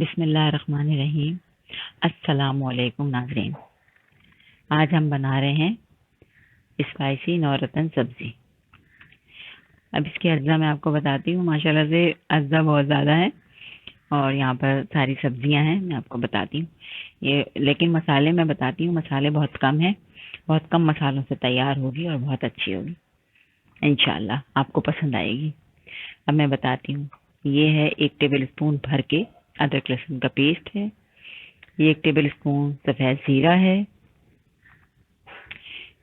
बिस्मिल्लाहिर्रहमानिर्रहीम। अस्सलामुअलैकुम नाज़रीन। आज हम बना रहे हैं स्पाइसी नौरतन सब्ज़ी। अब इसके अज्जा मैं आपको बताती हूँ। माशाल्लाह से अज्जा बहुत ज़्यादा है और यहाँ पर सारी सब्जियाँ हैं, मैं आपको बताती हूँ ये। लेकिन मसाले मैं बताती हूँ, मसाले बहुत कम हैं, बहुत कम मसालों से तैयार होगी और बहुत अच्छी होगी इंशाल्लाह, आपको पसंद आएगी। अब मैं बताती हूँ। ये है 1 टेबल स्पून भर के अदरक लहसुन का पेस्ट है। ये 1 टेबल स्पून सफ़ेद ज़ीरा है।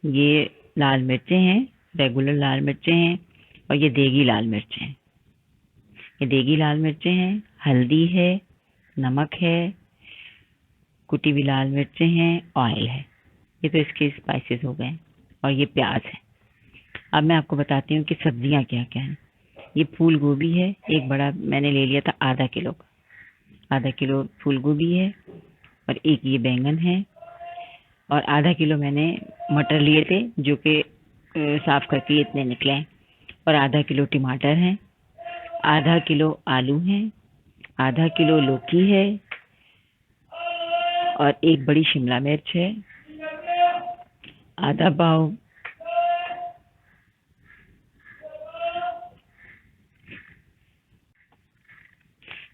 ये लाल मिर्चें हैं, रेगुलर लाल मिर्चें हैं, और ये देगी लाल मिर्चें हैं। ये देगी लाल मिर्चें हैं, हल्दी है, नमक है, कुटी हुई लाल मिर्चें हैं, ऑयल है। ये तो इसके स्पाइसेस हो गए, और ये प्याज है। अब मैं आपको बताती हूँ कि सब्जियाँ क्या क्या हैं। ये फूल गोभी है, एक बड़ा मैंने ले लिया था आधा किलो का। आधा किलो फूल गोभी है, और एक ये बैंगन है, और आधा किलो मैंने मटर लिए थे जो कि साफ करके इतने निकले हैं, और आधा किलो टमाटर हैं, आधा किलो आलू हैं, आधा किलो लौकी है, और एक बड़ी शिमला मिर्च है, आधा पाव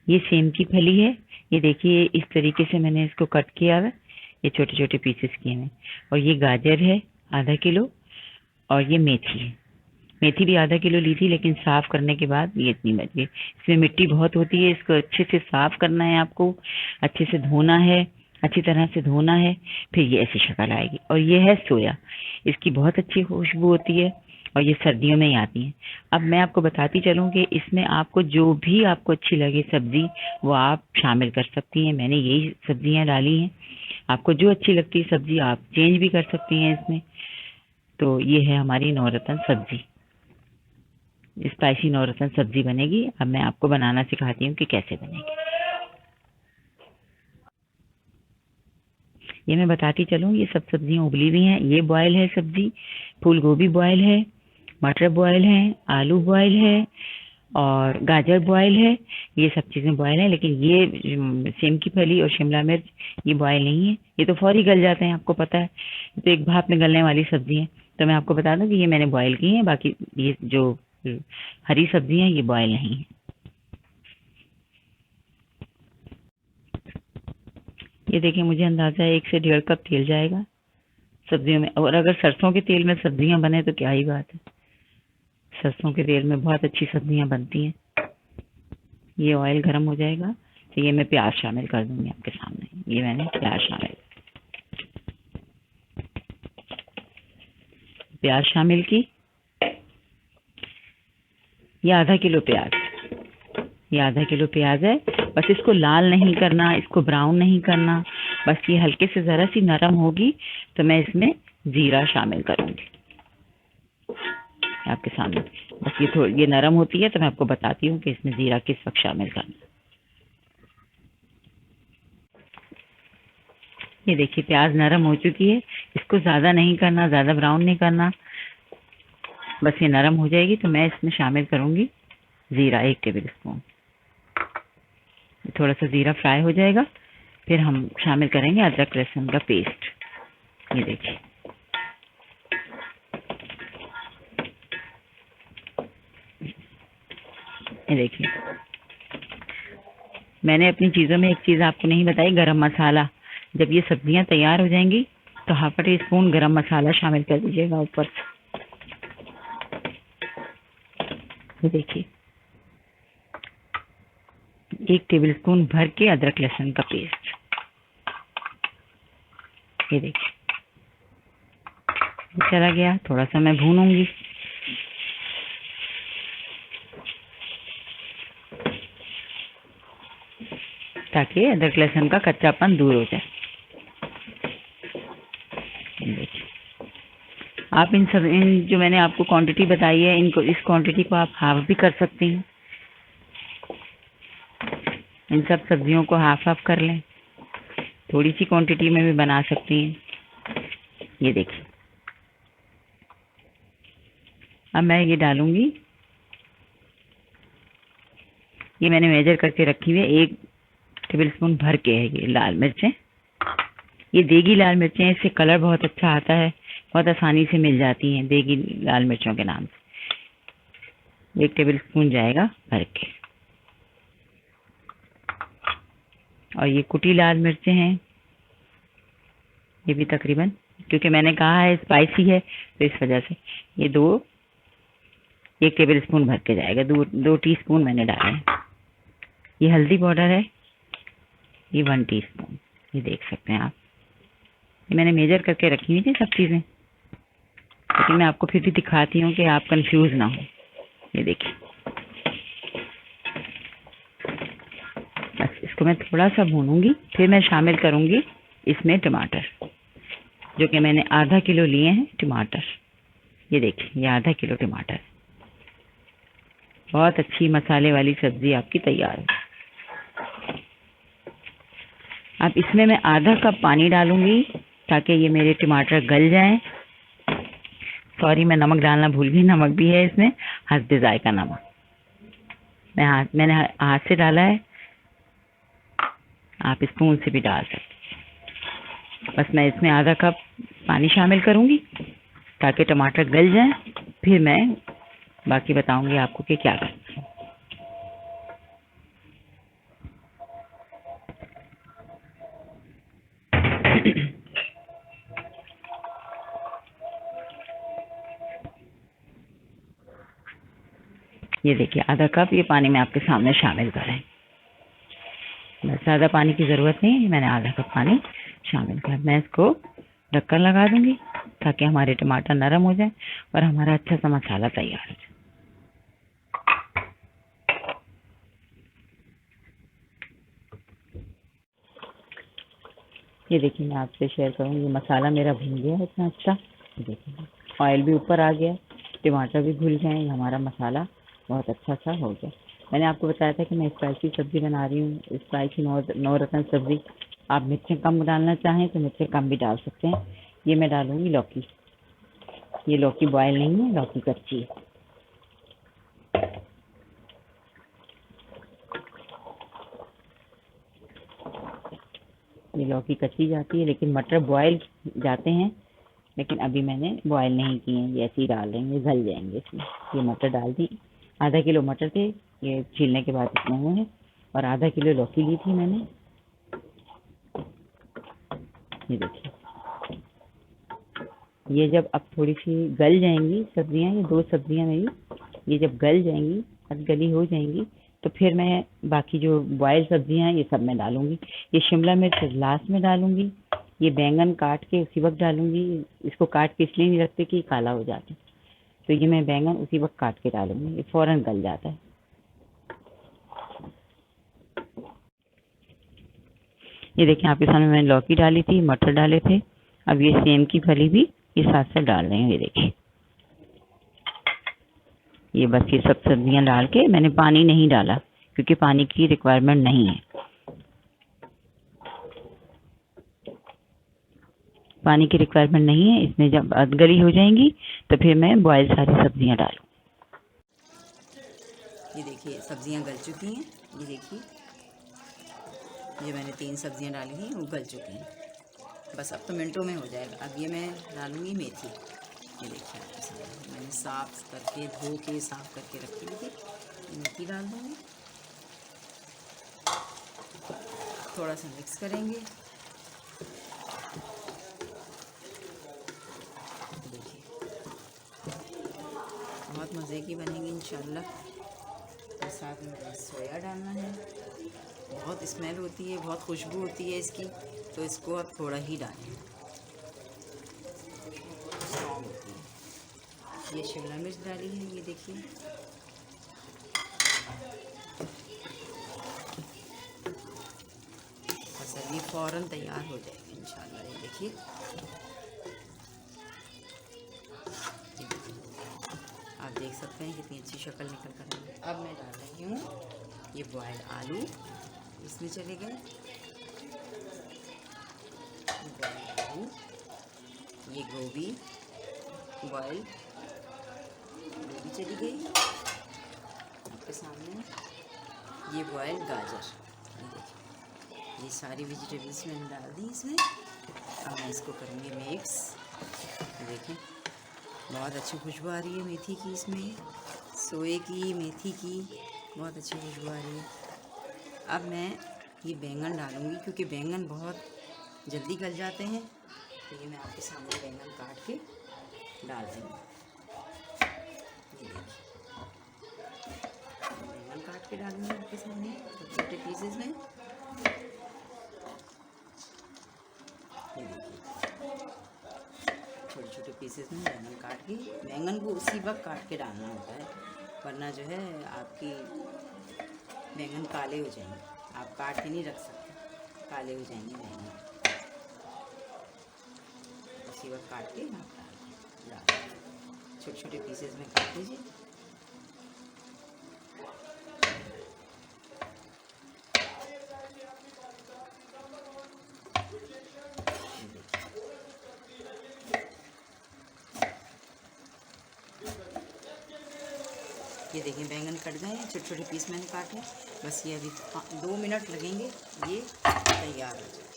ये सेम की फली है। ये देखिए इस तरीके से मैंने इसको कट किया है, ये छोटे छोटे पीसेस किए हैं। और ये गाजर है आधा किलो, और ये मेथी है। मेथी भी आधा किलो ली थी, लेकिन साफ करने के बाद ये इतनी बच गई। इसमें मिट्टी बहुत होती है, इसको अच्छे से साफ करना है आपको, अच्छे से धोना है, अच्छी तरह से धोना है, फिर ये ऐसी शक्ल आएगी। और ये है सोया, इसकी बहुत अच्छी खुशबू होती है, और ये सर्दियों में ही आती हैं। अब मैं आपको बताती चलूँ कि इसमें आपको जो भी आपको अच्छी लगे सब्जी, वो आप शामिल कर सकती हैं। मैंने यही सब्जियां डाली हैं, आपको जो अच्छी लगती है सब्जी आप चेंज भी कर सकती हैं इसमें। तो ये है हमारी नौरतन सब्जी, स्पाइसी नौरतन सब्जी बनेगी। अब मैं आपको बनाना सिखाती हूँ कि कैसे बनेगी। ये मैं बताती चलूँ, ये सब सब्जियां उबली हुई हैं। ये बॉयल है सब्जी, फूल गोभी बॉयल है, मटर बॉयल है, आलू बॉयल है, और गाजर बॉयल है। ये सब चीज़ें बॉयल हैं, लेकिन ये सेम की फली और शिमला मिर्च ये बॉयल नहीं है। ये तो फौरी गल जाते हैं, आपको पता है, ये तो एक भाप में गलने वाली सब्जी है। तो मैं आपको बता दूं कि ये मैंने बॉयल की हैं, बाकी ये जो हरी सब्जी हैं ये बॉयल नहीं है। ये देखिए, मुझे अंदाज़ा है 1 से 1.5 कप तेल जाएगा सब्जियों में। और अगर सरसों के तेल में सब्जियां बने तो क्या ही बात है, सरसों के तेल में बहुत अच्छी सब्जियां बनती हैं। ये ऑयल गर्म हो जाएगा तो ये मैं प्याज शामिल कर दूंगी आपके सामने। ये मैंने प्याज शामिल की। ये आधा किलो प्याज, ये आधा किलो प्याज है। बस इसको लाल नहीं करना, इसको ब्राउन नहीं करना, बस ये हल्के से ज़रा सी नरम होगी तो मैं इसमें ज़ीरा शामिल करूँगी आपके सामने। बस ये थोड़ी ये नरम होती है तो मैं आपको बताती हूँ कि इसमें ज़ीरा किस वक्त शामिल करना। ये देखिए प्याज नरम हो चुकी है, इसको ज़्यादा नहीं करना, ज़्यादा ब्राउन नहीं करना, बस ये नरम हो जाएगी तो मैं इसमें शामिल करूँगी ज़ीरा 1 टेबल स्पून। थोड़ा सा ज़ीरा फ्राई हो जाएगा, फिर हम शामिल करेंगे अदरक लहसुन का पेस्ट। ये देखिए, ये देखिए मैंने अपनी चीज़ों में एक चीज़ आपको नहीं बताई, गरम मसाला। जब ये सब्जियां तैयार हो जाएंगी तो हाफ टी स्पून गरम मसाला शामिल कर दीजिएगा ऊपर से। ये देखिए 1 टेबल स्पून भर के अदरक लहसुन का पेस्ट। ये देखिए चला गया, थोड़ा सा मैं भूनूंगी। ताकि अदरक लहसुन का कच्चापन दूर हो जाए। देखिए आप इन जो मैंने आपको क्वांटिटी बताई है, इनको इस क्वांटिटी को आप हाफ भी कर सकती हैं। इन सब सब्जियों को हाफ हाफ कर लें, थोड़ी सी क्वांटिटी में भी बना सकती हैं। ये देखिए अब मैं ये डालूंगी, ये मैंने मेजर करके रखी हुई है, टेबलस्पून भर के है ये लाल मिर्चें। ये देगी लाल मिर्चें, इससे कलर बहुत अच्छा आता है, बहुत आसानी से मिल जाती हैं देगी लाल मिर्चों के नाम से। 1 टेबलस्पून जाएगा भर के। और ये कुटी लाल मिर्चें हैं, ये भी तकरीबन, क्योंकि मैंने कहा है स्पाइसी है तो इस वजह से ये 1 टेबलस्पून भर के जाएगा। 2 टीस्पून मैंने डाले हैं। ये हल्दी पाउडर है, ये 1 टीस्पून, ये देख सकते हैं आप। ये मैंने मेजर करके रखी हुई थी सब चीज़ें, लेकिन मैं आपको फिर भी दिखाती हूँ कि आप कंफ्यूज ना हो। ये देखिए, बस इसको मैं थोड़ा सा भूनूंगी, फिर मैं शामिल करूंगी इसमें टमाटर, जो कि मैंने आधा किलो लिए हैं टमाटर। ये देखिए, ये आधा किलो टमाटर। बहुत अच्छी मसाले वाली सब्जी आपकी तैयार है। अब इसमें मैं आधा कप पानी डालूंगी ताकि ये मेरे टमाटर गल जाएं। सॉरी, मैं नमक डालना भूल गई, नमक भी है इसमें, हस्बे जायका नमक। मैंने हाथ से डाला है, आप स्पून से भी डाल सकते। बस मैं इसमें आधा कप पानी शामिल करूंगी ताकि टमाटर गल जाएं, फिर मैं बाकी बताऊंगी आपको कि क्या करना है। ये देखिए, आधा कप ये पानी मैं आपके सामने शामिल करें। बस ज़्यादा पानी की ज़रूरत नहीं है, मैंने आधा कप पानी शामिल कर। मैं इसको ढक्कन लगा दूंगी ताकि हमारे टमाटर नरम हो जाए और हमारा अच्छा सा मसाला तैयार हो जाए। ये देखिए, मैं आपसे शेयर करूँगी, मसाला मेरा भुन गया है इतना अच्छा। देखिए, ऑयल भी ऊपर आ गया, टमाटर भी घुल गए, हमारा मसाला बहुत अच्छा सा हो गया। मैंने आपको बताया था कि मैं स्पाइसी सब्ज़ी बना रही हूँ, स्पाइसी नौ रत्न सब्ज़ी। आप मिर्चें कम डालना चाहें तो मिर्चें कम भी डाल सकते हैं। ये मैं डालूँगी लौकी। ये लौकी बॉयल नहीं है, लौकी कच्ची है। ये लौकी कच्ची जाती है, लेकिन मटर बॉयल जाते हैं, लेकिन अभी मैंने बॉयल नहीं किए हैं, ये ऐसे ही डाल देंगे, गल जाएंगे इसमें। ये मटर डाल दी, आधा किलो मटर थे, ये छीलने के बाद इतने हुए हैं। और आधा किलो लौकी ली थी मैंने। ये देखिए, ये जब अब थोड़ी सी गल जाएंगी सब्जियां, ये 2 सब्जियां मेरी, ये जब गल जाएंगी, गली हो जाएंगी, तो फिर मैं बाकी जो बॉयल सब्जियां हैं ये सब मैं डालूंगी। ये शिमला मिर्च लास्ट में डालूंगी। ये बैंगन काट के उसी वक्त डालूंगी। इसको काट के इसलिए नहीं रखते कि काला हो जाता है, तो ये मैं बैंगन उसी वक्त काट के डालूंगी, ये फौरन गल जाता है। ये देखिए, आपके सामने मैंने लौकी डाली थी, मटर डाले थे, अब ये सेम की फली भी ये साथ साथ डाल रहे हैं। ये देखिए, ये बस ये सब सब्जियां डाल के मैंने पानी नहीं डाला क्योंकि पानी की रिक्वायरमेंट नहीं है। पानी की रिक्वायरमेंट नहीं है इसमें। जब गली हो जाएंगी तो फिर मैं बॉयल सारी सब्जियां डालूँ। ये देखिए, सब्जियां गल चुकी हैं। ये देखिए, ये मैंने 3 सब्जियां डाली थी, वो गल चुकी हैं। बस अब तो मिनटों में हो जाएगा। अब ये मैं डालूंगी मेथी। ये देखिए, मैंने साफ करके धो के साफ करके रखी हुई थी, मेथी डाल दूँगी। थोड़ा सा मिक्स करेंगे। देखिए, बहुत मज़े की बनेगी इंशाल्लाह। और साथ में सोया डालना है, बहुत स्मेल होती है, बहुत खुशबू होती है इसकी, तो इसको आप थोड़ा ही डालें, स्ट्रॉन्ग होती है। ये शिमला मिर्च डाली है, ये देखिए, बस अभी फ़ौरन तैयार हो जाएगी इंशाल्लाह। ये देखिए, आप देख सकते हैं कितनी अच्छी शक्ल निकल कर आई है। अब मैं डाल रही हूँ ये बॉयल्ड आलू, इसमें चले गए बॉयल्ड आलू, ये गोभी बॉयल गोभी चली गई आपके सामने, ये बॉयल गाजर, ये देखिए, ये सारी वेजिटेबल्स मैंने डाल दी इसमें। अब मैं इसको करूँगी मिक्स। देखें बहुत अच्छी खुशबू आ रही है मेथी की, इसमें सोए की, मेथी की बहुत अच्छी खुशबू आ रही है। अब मैं ये बैंगन डालूँगी क्योंकि बैंगन बहुत जल्दी गल जाते हैं, तो ये मैं आपके सामने बैंगन काट के डाल दूँगी। ये देखिए बैंगन काट के डालूँगी आपके सामने छोटे छोटे पीसेस में। ये देखिए छोटे छोटे पीसेस में बैंगन काट के, बैंगन को उसी वक्त काट के डालना होता है, वरना जो है आपकी बैंगन काले हो जाएंगे। आप काट के नहीं रख सकते, काले हो जाएंगे बैंगन। उसी वक्त काट के आप डाल छोटे छोटे पीसेस में काट लीजिए। ये देखिए बैंगन कट गए हैं, छोटे छोटे पीस मैंने काटे। बस ये अभी 2 मिनट लगेंगे, ये तैयार हो जाए।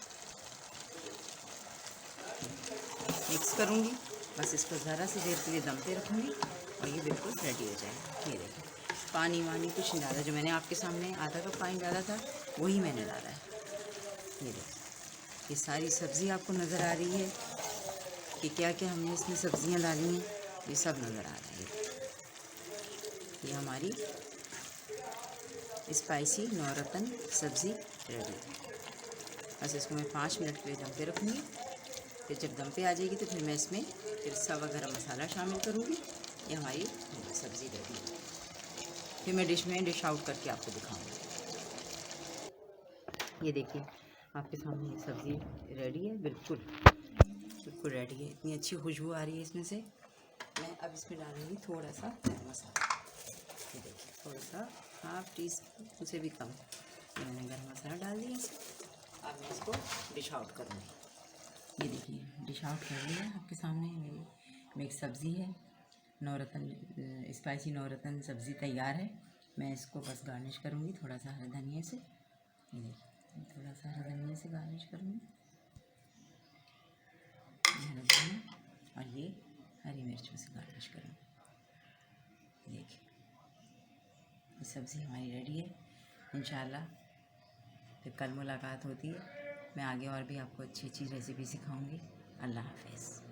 मिक्स करूँगी, बस इसको ज़रा सी देर के लिए दम पे रखूँगी और ये बिल्कुल रेडी हो जाएगा। ये देखिए पानी वानी कुछ नहीं डाला, जो मैंने आपके सामने आधा कप पानी डाला था वही मैंने डाला है। ये देखिए ये सारी सब्ज़ी आपको नज़र आ रही है कि क्या क्या हमने इसमें सब्ज़ियाँ डाली हैं, ये सब नज़र आ रहा है। ये हमारी स्पाइसी नवरत्न सब्ज़ी रेडी है। बस इसको मैं 5 मिनट के लिए दम पे रखूँगी। फिर जब दम पे आ जाएगी तो फिर मैं इसमें फिर सवा गरम मसाला शामिल करूँगी। ये हमारी सब्ज़ी रेडी है। फिर मैं डिश आउट करके आपको दिखाऊँगी। ये देखिए आपके सामने ये सब्ज़ी रेडी है, बिल्कुल बिल्कुल रेडी है। इतनी अच्छी खुशबू आ रही है इसमें से। मैं अब इसमें डालूँगी थोड़ा सा गरम मसाला। ये देखिए थोड़ा सा हाफ टी स्पून से भी कम मैंने गरम मसाला डाल दिया इसमें। अब मैं इसको डिश आउट करूँगी। ये देखिए डिश आउट कर लिया आपके सामने। मेरी एक सब्ज़ी है नवरत्न, स्पाइसी नवरत्न सब्ज़ी तैयार है। मैं इसको बस गार्निश करूँगी थोड़ा सा हरे धनिया से। ये देखिए थोड़ा सा हरा धनिया से गार्निश करूँगी, हरा धनिया, और ये हरी मिर्चों से गार्निश करूँगी। देखिए ये सब्ज़ी हमारी रेडी है। इंशाल्लाह फिर कल मुलाकात होती है। मैं आगे और भी आपको अच्छी अच्छी रेसिपी सिखाऊंगी। अल्लाह हाफ़िज़।